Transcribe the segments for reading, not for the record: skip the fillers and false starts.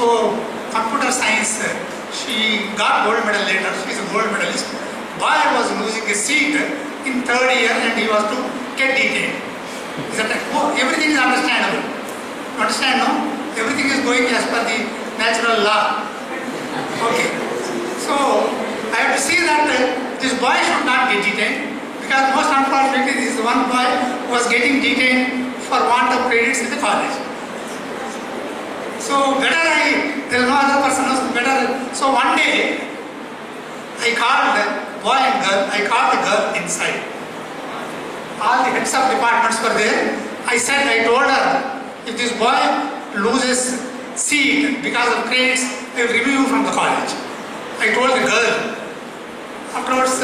So computer science, she got gold medal later, she is a gold medalist. Boy was losing a seat in third year and he was to get detained. Is that right? Oh, everything is understandable. You understand, no? Everything is going as per the natural law. Okay. So I have to see that this boy should not get detained, because most unfortunately this is one boy who was getting detained for want of credits in the college. So better there is no other person else, better. So one day I called boy and girl, I called the girl inside. All the heads of departments were there. I told her, if this boy loses seat because of credits, I will remove you from the college. I told the girl. Afterwards,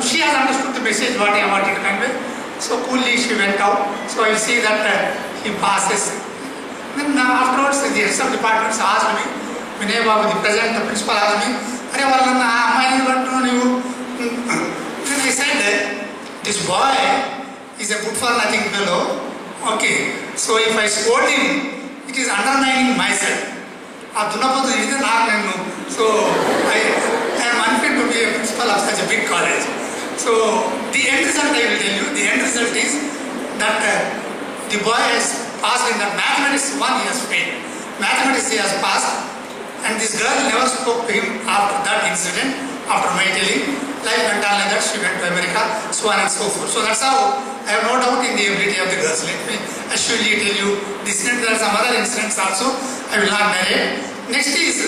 she has understood the message what I wanted to convey. So coolly she went out. So I see that he passes. Then afterwards, the heads of departments asked me, Vinay Babu, the president, the principal asked me, then I said, this boy is a good for nothing fellow. Okay, so if I scold him, it is undermining myself. So I am unfit to be a principal of such a big college. So the end result I will tell you, the end result is that the boy has passed in that mathematics one he has failed. Mathematics he has passed, and this girl never spoke to him after that incident, after my telling. Life went on like that, she went to America, so on and so forth. So that's how I have no doubt in the ability of the girls. Let me assuredly tell you this incident. There are some other incidents also, I will not narrate. Next is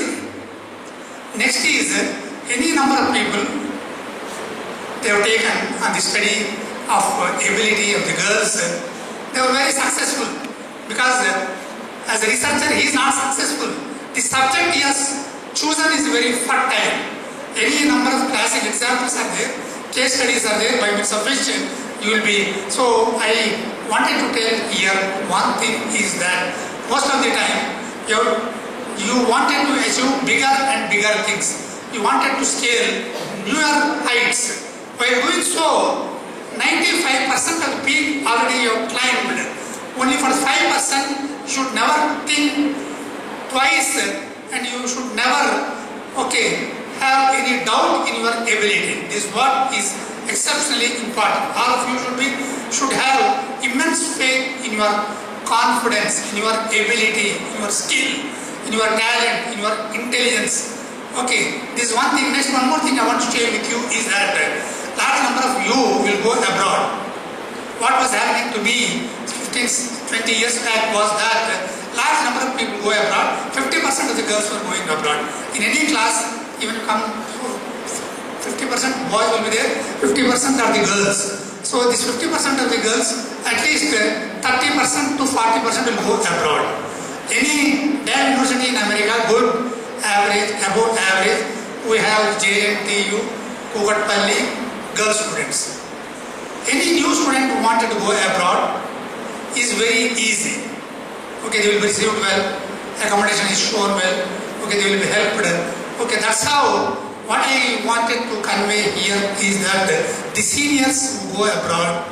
any number of people they have taken on the study of ability of the girls. They were very successful, because as a researcher he is not successful. The subject he has chosen is very fertile. Any number of classic examples are there, case studies are there, by which sufficient you will be. So I wanted to tell here one thing is that most of the time you wanted to achieve bigger and bigger things. You wanted to scale newer heights. By doing so, 95% of the peak already you have climbed. Only for 5% should never think twice, and you should never have any doubt in your ability. This is what is exceptionally important. All of you should have immense faith in your confidence, in your ability, in your skill, in your talent, in your intelligence. Okay, this is one thing. Next, one more thing I want to share with you is that large number of you will go abroad. What was happening to me 15, 20 years back was that large number of people go abroad. 50% of the girls were going abroad. In any class, even come 50% boys will be there, 50% are the girls. So this 50% of the girls, at least 30% to 40% will go abroad. Any damn university in America, good, average, above average, we have JNTU, Kukatpalli, girl students. Any new student who wanted to go abroad is very easy. Okay, they will be received well, accommodation is shown well, okay, they will be helped. Okay, that's how, what I wanted to convey here is that the seniors who go abroad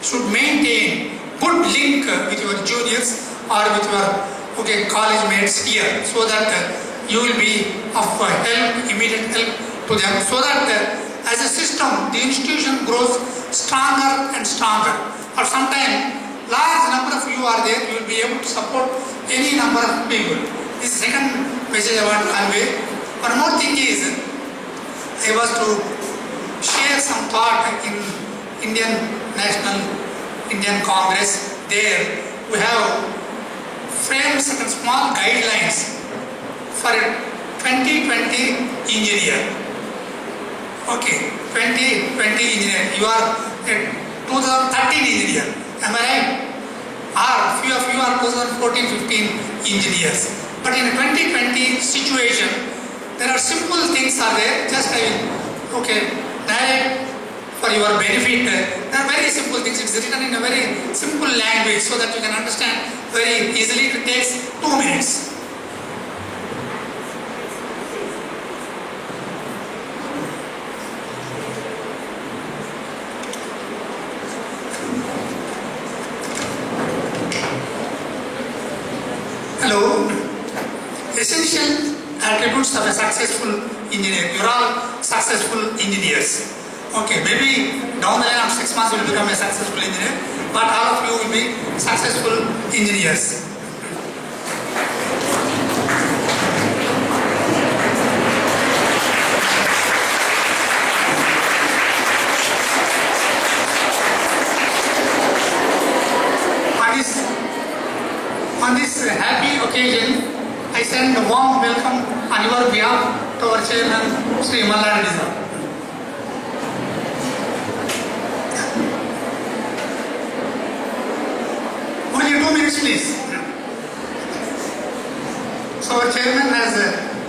should maintain good link with your juniors or with your college mates here, so that you will be of help, immediate help to them, so that as a system the institution grows stronger and stronger. Or sometimes large number of you are there, you will be able to support any number of people. This is the second message I want to convey. One more thing is, I was to share some thought in Indian Congress. There we have framed certain small guidelines for a 2020 engineer. Okay, 2020 engineer. You are a 2013 engineer. Am I right? Or few of you are 2014-15 engineers. But in a 2020 situation, there are simple things are there. Just I will narrate for your benefit. There are very simple things. It's written in a very simple language so that you can understand very easily. It takes 2 minutes. Hello. essential attributes of a successful engineer. You're all successful engineers. Okay, maybe down the line of 6 months you will become a successful engineer, but all of you will be successful engineers. On this happy occasion, I send a warm welcome on your behalf to our chairman, Sri Malla Reddy sir. Only 2 minutes, please. So our chairman has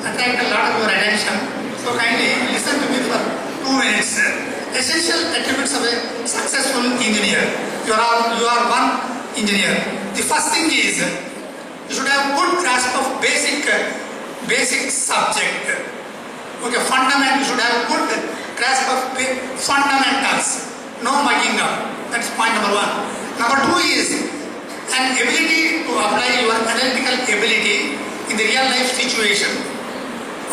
attracted a lot of your attention. So kindly listen to me for 2 minutes. Essential attributes of a successful engineer. You are one engineer. The first thing is, you should have good grasp of basic subject. Okay, fundamental. You should have good grasp of fundamentals. No mugging up. That is point number 1. Number 2 is an ability to apply your analytical ability in the real life situation.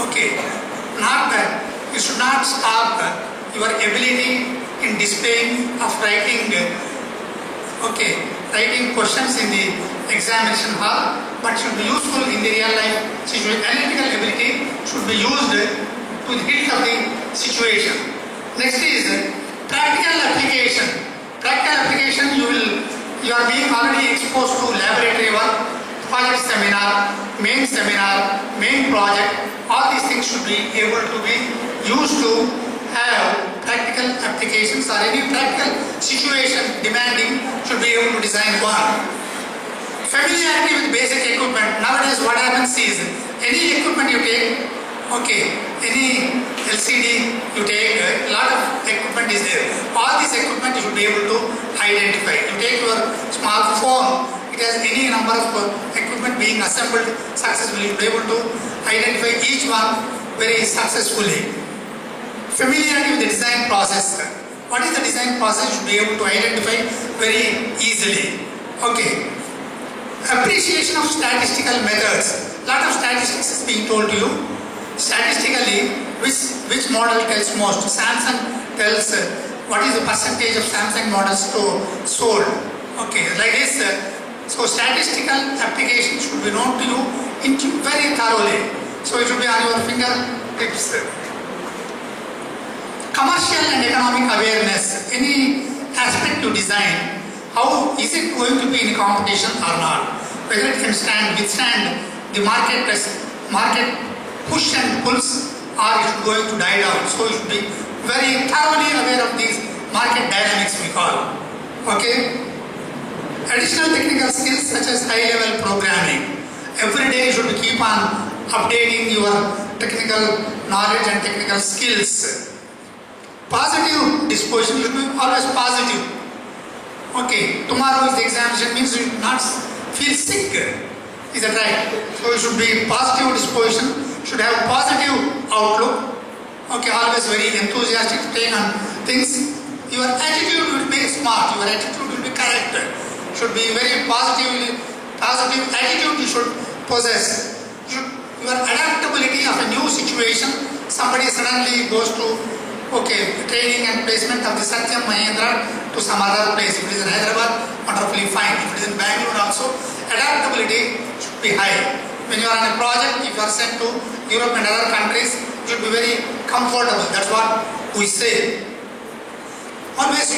Okay, you should not stop your ability in displaying of writing. Okay, writing questions in the examination hall, but should be useful in the real life situation. Analytical ability should be used to the hit of the situation. Next is practical application. Practical application, you are being already exposed to laboratory work, project seminar, main project. All these things should be able to be used to have practical applications, or any practical situation demanding should be able to design one. Familiarity with basic equipment. Nowadays what happens is, any equipment you take, okay, any LCD you take, a lot of equipment is there. All this equipment you should be able to identify. You take your smartphone, it has any number of equipment being assembled successfully. You should be able to identify each one very successfully. Familiarity with the design process. What is the design process? You should be able to identify very easily. Okay. Appreciation of statistical methods. Lot of statistics is being told to you. Statistically, which model tells most? Samsung tells what is the percentage of Samsung models sold. Okay, like this. So statistical application should be known to you very thoroughly. So it should be on your fingertips. Commercial and economic awareness. Any aspect to design, how is it going to be in competition or not? Whether it can withstand the market push and pulls, or it is going to die down. So you should be very thoroughly aware of these market dynamics we call. Okay. Additional technical skills such as high-level programming. Every day you should keep on updating your technical knowledge and technical skills. Positive disposition, you should be always positive. Okay, tomorrow is the examination, means you should not feel sick. Is that right? So you should be positive disposition, should have positive outlook. Okay, always very enthusiastic, take on things. Your attitude will be smart, your attitude will be correct. Should be very positive attitude you should possess. Your adaptability of a new situation. Somebody suddenly goes to training and placement of the Satyam Mahendra to some other place. If it is in Hyderabad, wonderfully fine. If it is in Bangalore also, adaptability should be high. When you are on a project, if you are sent to Europe and other countries, you should be very comfortable. That's what we say. Always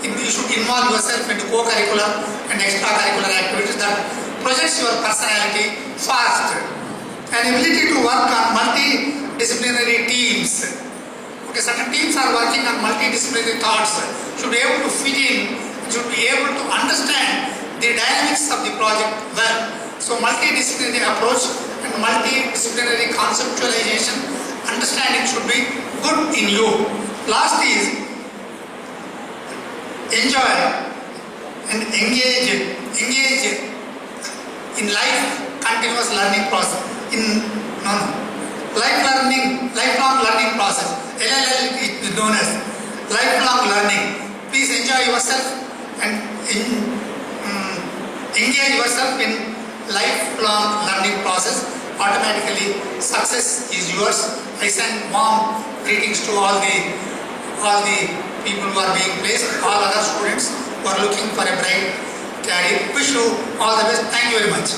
you should involve yourself into co-curricular and extracurricular activities that projects your personality fast. An ability to work on multidisciplinary teams. Okay, certain teams are working on multidisciplinary thoughts. Should be able to fit in, should be able to understand the dynamics of the project well. So multidisciplinary approach and multidisciplinary conceptualization, understanding should be good in you. Last is enjoy and engage in life continuous learning process. Lifelong learning process. LLL is known as lifelong learning. Please enjoy yourself and engage yourself in lifelong learning process. automatically success is yours. I send warm greetings to all the people who are being placed, all other students who are looking for a bright career. Wish you all the best. Thank you very much.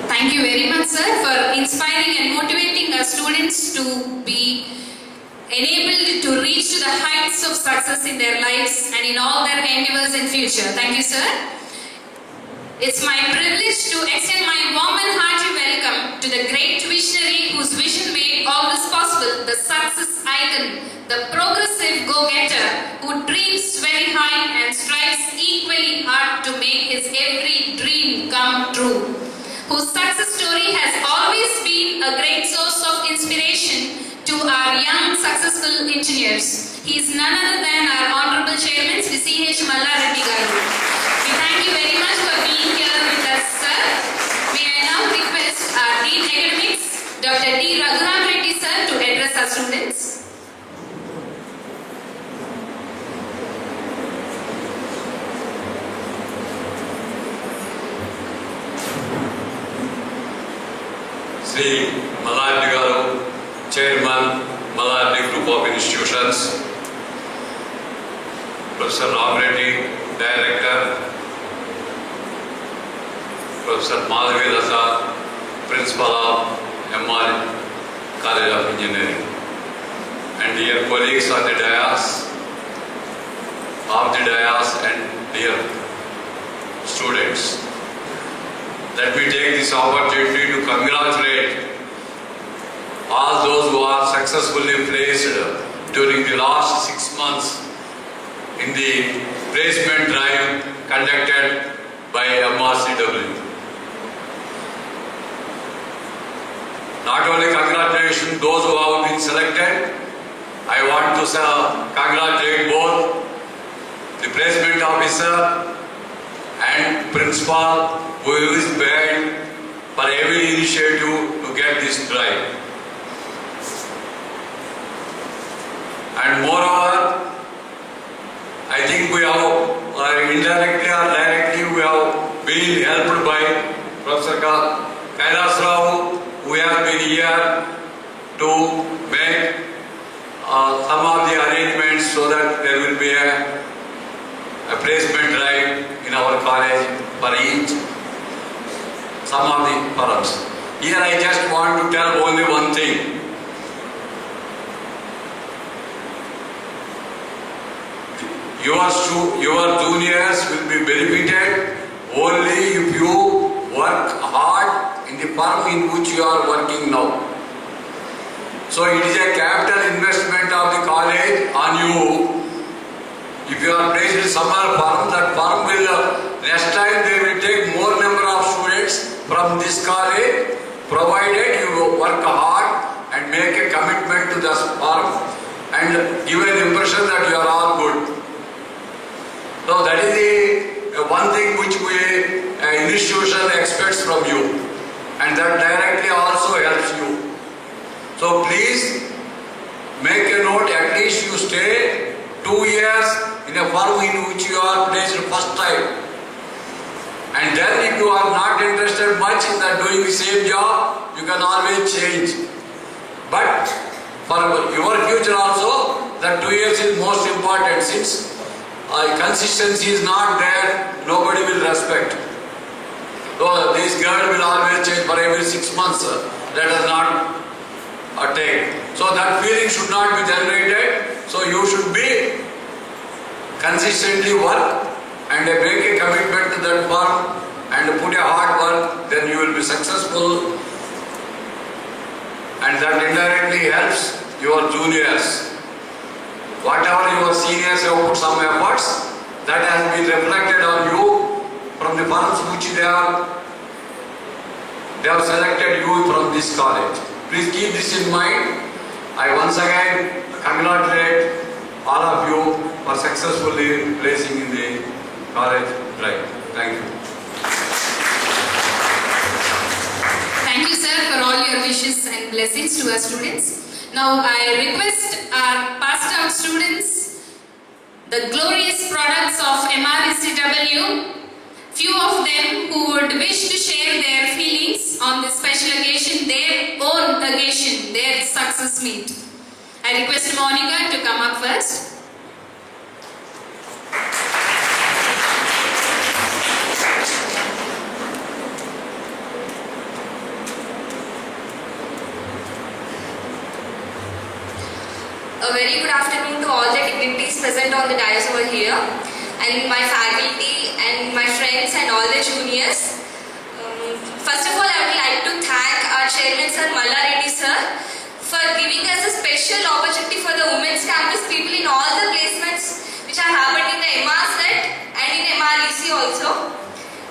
Thank you very much, sir, for inspiring and motivating our students to be enabled to reach to the heights of success in their lives and in all their endeavors in future. Thank you, sir. It's my privilege to extend my warm and hearty welcome to the great visionary whose vision made all this possible, the success icon, the progressive go-getter who dreams very high and strives equally hard to make his every dream come true, whose success story has always been a great source of inspiration to our young successful engineers. He is none other than our Honorable Chairman, Sri C.H. Mallareddy Garu. We thank you very much for being here with us, sir. May I now request our Dean Academics, Dr. D. Raghuram Reddy, sir, to address our students. Sri Mallareddy Garu, Chairman, Mallareddy Group of Institutions, Professor Ram Reddy, Director, Professor Madhavi Lata, Principal of MR College of Engineering, and dear colleagues on the dais, and dear students. Let me take this opportunity to congratulate all those who are successfully placed during the last 6 months in the placement drive conducted by MRCW. Not only congratulations those who have been selected, I want to congratulate both the placement officer and principal who is behind for every initiative to get this drive. And moreover, I think we have indirectly or directly we have been helped by Professor Kailas Rao, who has been here to make some of the arrangements so that there will be a placement drive in our college for each some of the firms. Here I just want to tell only one thing. Your juniors will be benefited only if you work hard in the firm in which you are working now. So it is a capital investment of the college on you. If you are placed in some other firm, that firm will, next time they will take more number of students from this college, provided you work hard and make a commitment to this firm and give an impression that you are all good. So that is the one thing which institution expects from you, and that directly also helps you. So please make a note, at least you stay 2 years in a firm in which you are placed first time. And then if you are not interested much in doing the same job, you can always change. But for your future also, that 2 years is most important. Since consistency is not there, nobody will respect. So this girl will always change for every 6 months. Let us not take. So that feeling should not be generated. So you should be consistently work and make a commitment to that firm and put a hard work, then you will be successful, and that indirectly helps your juniors. Whatever your seniors have put some efforts, that has been reflected on you from the firms which they have selected you from this college. Please keep this in mind. I once again congratulate all of you for successfully placing in the college drive. Thank you. Thank you, sir, for all your wishes and blessings to our students. Now I request our passed out students, the glorious products of MRECW. Few of them who would wish to share their feelings on this special occasion, their own occasion, their success meet. I request Monica to come up first. A very good afternoon to all the dignitaries present on the dais over here, and my faculty and my friends and all the juniors. First of all, I would like to thank our chairman Sir Malla Reddy sir for giving us a special opportunity for the women's campus people in all the placements which have happened in the MRSET and in MREC also.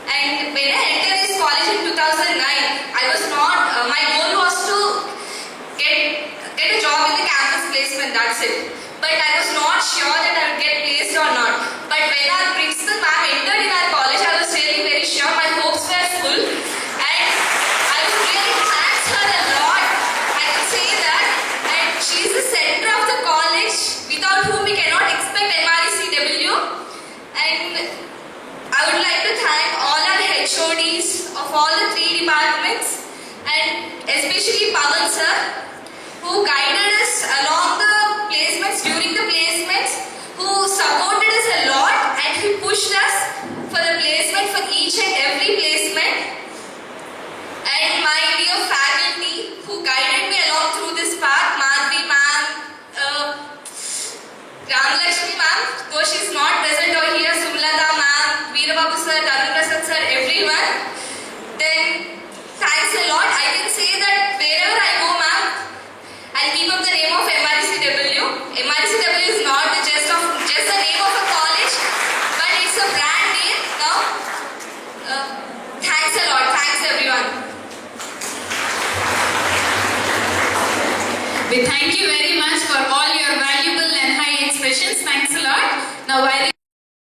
And when I entered this college in 2009, I was not, my goal was to get a job in the campus placement, that's it. But I was not sure that I would get placed or not. But when our principal ma'am entered in our college, I was really very sure, my hopes were full. And I would really thank her a lot. I can say that. And she is the center of the college, without whom we cannot expect MRECW. And I would like to thank all our HODs of all the 3 departments, and especially Pawan sir, who guided us along the placements, during the placements, who supported us a lot and who pushed us for the placement for each and every placement. And my dear faculty who guided me along through this path, Madhvi ma'am, Ramlakshmi ma'am, though she is not present over here, Sumlata ma'am, Veerababu sir, Tarun Prasad sir, everyone. Then thanks a lot. I can say that wherever I go, ma'am, I'll keep up the name of MRECW. MRECW is not just the name of a college, but it's a brand name now. Thanks a lot. Thanks everyone. We thank you very much for all your